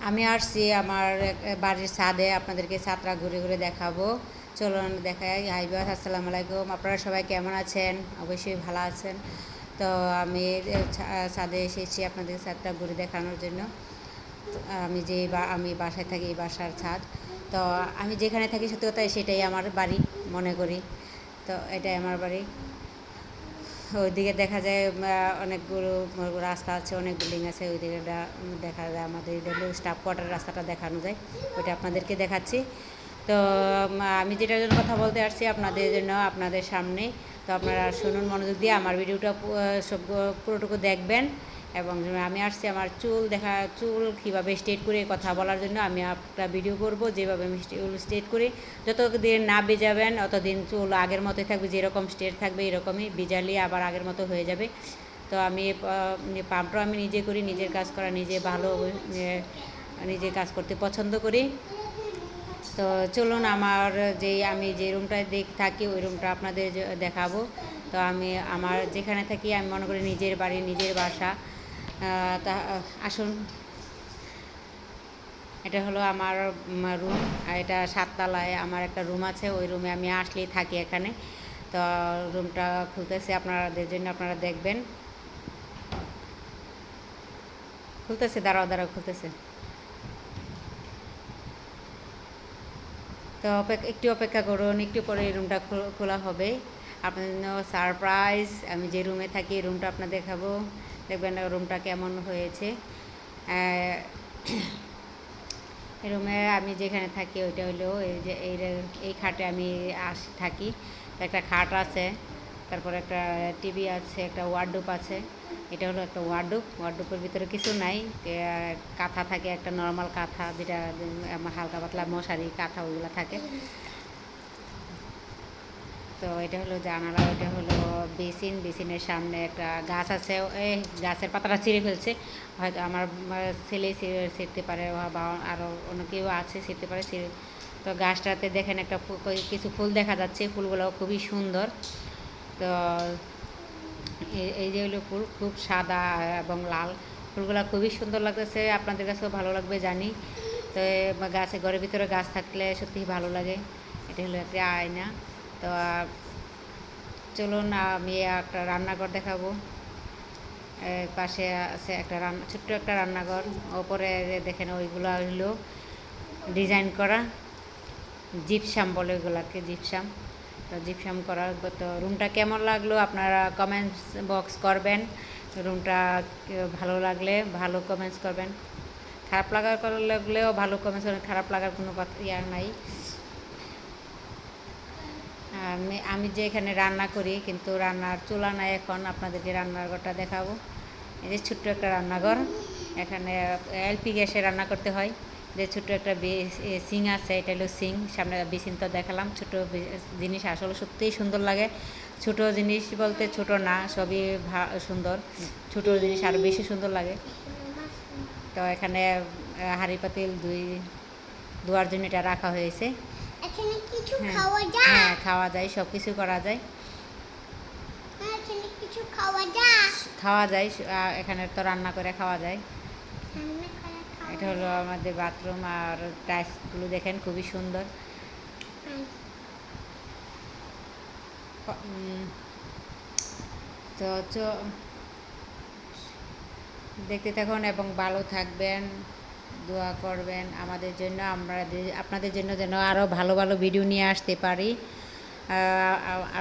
আমি আসছি আমার বাড়ির ছাদে, আপনাদেরকে ছাদটা ঘুরে ঘুরে দেখাবো। চলুন দেখাই। হাই বিয়ার, আসসালামু আলাইকুম। আপনারা সবাই কেমন আছেন? অবশ্যই ভালো আছেন। তো আমি ছাদে এসেছি আপনাদের ছাদটা ঘুরে দেখানোর জন্য। আমি বাসায় থাকি, এই বাসার ছাদ। তো আমি যেখানে থাকি সত্যি কথা সেটাই আমার বাড়ি মনে করি। তো এটাই আমার বাড়ি। ওইদিকে দেখা যায় অনেকগুলো রাস্তা আছে, অনেক বিল্ডিং আছে। ওইদিকে দেখা যায় আমাদের স্টাফ কোয়ার্টার রাস্তাটা দেখানো যায়, ওইটা আপনাদেরকে দেখাচ্ছি। তো আমি যেটার জন্য কথা বলতে আসছি আপনাদের জন্য, আপনাদের সামনে। তো আপনারা শুনুন মনোযোগ দিয়ে, আমার ভিডিওটা সব পুরোটুকু দেখবেন। এবং আমি আসছি আমার চুল কীভাবে স্ট্রেট করে কথা বলার জন্য। আমি একটা ভিডিও করব যেভাবে আমি চুল স্ট্রেট করি। যতদিন না ভিজাবেন অতদিন চুল আগের মতোই থাকবে, যেরকম স্ট্রেট থাকবে এরকমই। ভিজালে আবার আগের মতো হয়ে যাবে। তো আমি পাম্পটাও আমি নিজে করি, নিজের কাজ করা নিজে ভালো, নিজে কাজ করতে পছন্দ করি। তো চলুন আমি যে রুমটায় থাকি ওই রুমটা আপনাদের দেখাবো। তো আমার যেখানে থাকি আমি মনে করি নিজের বাড়ি, নিজের বাসা। তা আসুন, এটা হলো আমার রুম। আর এটা 7 তলায় আমার একটা রুম আছে, ওই রুমে আমি আসলেই থাকি এখানে। তো রুমটা খুলতেছে আপনাদের জন্য, আপনারা দেখবেন। খুলতেছে, দাঁড়াও খুলতেছে। তো একটু অপেক্ষা করুন, একটু পরে এই রুমটা খোলা হবে আপনাদের জন্য সারপ্রাইজ। আমি যে রুমে থাকি এই রুমটা আপনাদের দেখাবো, দেখবেন রুমটা কেমন হয়েছে। এই রুমে আমি যেখানে থাকি ওইটা হলো এই খাটে আমি থাকি। একটা খাট আছে, তারপর একটা টিভি আছে, একটা ওয়ার্ডরোব আছে। এটা হলো একটা ওয়ার্ডরোবের ভিতরে কিছু নাই, কাঁথা থাকে, একটা নর্মাল কাঁথা, যেটা হালকা পাতলা মশারি কাঁথা ওইগুলো থাকে। তো এটা হলো জানালা, ওইটা হলো বেসিনের সামনে একটা গাছ আছে। এই গাছের পাতাটা ছিঁড়ে ফেলছে, হয়তো আমার ছেলে ছিঁড়তে পারে বা আরও অন্য কেউ আছে ছিঁড়তে পারে। তো গাছটাতে দেখেন একটা কিছু ফুল দেখা যাচ্ছে, ফুলগুলো খুবই সুন্দর। তো এই যে হলো ফুল, খুব সাদা এবং লাল, ফুলগুলো খুবই সুন্দর লাগতেছে, আপনাদের কাছেও ভালো লাগবে জানি। তো ঘরের ভিতরে গাছ থাকলে সত্যিই ভালো লাগে। এটা হলো একটা আয়না। তো চলুন আমি একটা রান্নাঘর দেখাবো। পাশে আছে একটা ছোট্ট একটা রান্নাঘর, ওপরে দেখেন ওইগুলো হলো ডিজাইন করা, জিপসাম বলে ওইগুলাকে, জিপসাম। তো জিপসাম করা। তো রুমটা কেমন লাগলো আপনারা কমেন্টস বক্স করবেন। রুমটা ভালো লাগলে ভালো কমেন্টস করবেন, খারাপ লাগলেও ভালো কমেন্টস করবেন, খারাপ লাগার কোনো কথা নাই। আমি যে এখানে রান্না করি, কিন্তু রান্নার চুলা নাই এখন, আপনাদেরকে রান্নাঘরটা দেখাবো। এই যে ছোট্ট একটা রান্নাঘর, এখানে এলপি গ্যাসে রান্না করতে হয়। যে ছোট্ট একটা সিং আছে, এটা হলো সিং। সামনে বেসিন তো দেখালাম। ছোট জিনিস আসলে সত্যিই সুন্দর লাগে। ছোট জিনিস বলতে ছোট না, সবই সুন্দর। ছোট জিনিস আরও বেশি সুন্দর লাগে। তো এখানে হাঁড়ি পাতিল ধোয়ার জন্য এটা রাখা হয়েছে। এখানে কিছু হ্যাঁ, খাওয়া যায়? হ্যাঁ খাওয়া যায়, সব কিছু করা যায়। এখানে কিছু খাওয়া যায়? খাওয়া যায়, এখানে তো রান্না করে খাওয়া যায়। রান্না করে খাওয়া এটা হলো আমাদের বাথরুম, আর টাইলসগুলো দেখেন খুবই সুন্দর। তো দেখতে থাকুন এবং ভালো থাকবেন, দোয়া করবেন আমাদের জন্য, আপনাদের জন্য যেন আরও ভালো ভালো ভিডিও নিয়ে আসতে পারি।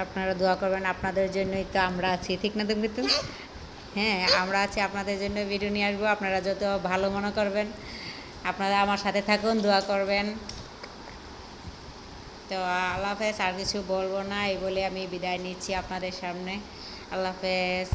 আপনারা দোয়া করবেন, আপনাদের জন্যই তো আমরা আছি, ঠিক না তুমি তো? হ্যাঁ, আমরা আছি আপনাদের জন্য, ভিডিও নিয়ে আসবো। আপনারা যত ভালো মনে করবেন, আপনারা আমার সাথে থাকুন, দোয়া করবেন। তো আল্লাহ হাফেজ, আর কিছু বলবো না, এই বলে আমি বিদায় নিচ্ছি আপনাদের সামনে। আল্লাহ হাফেজ।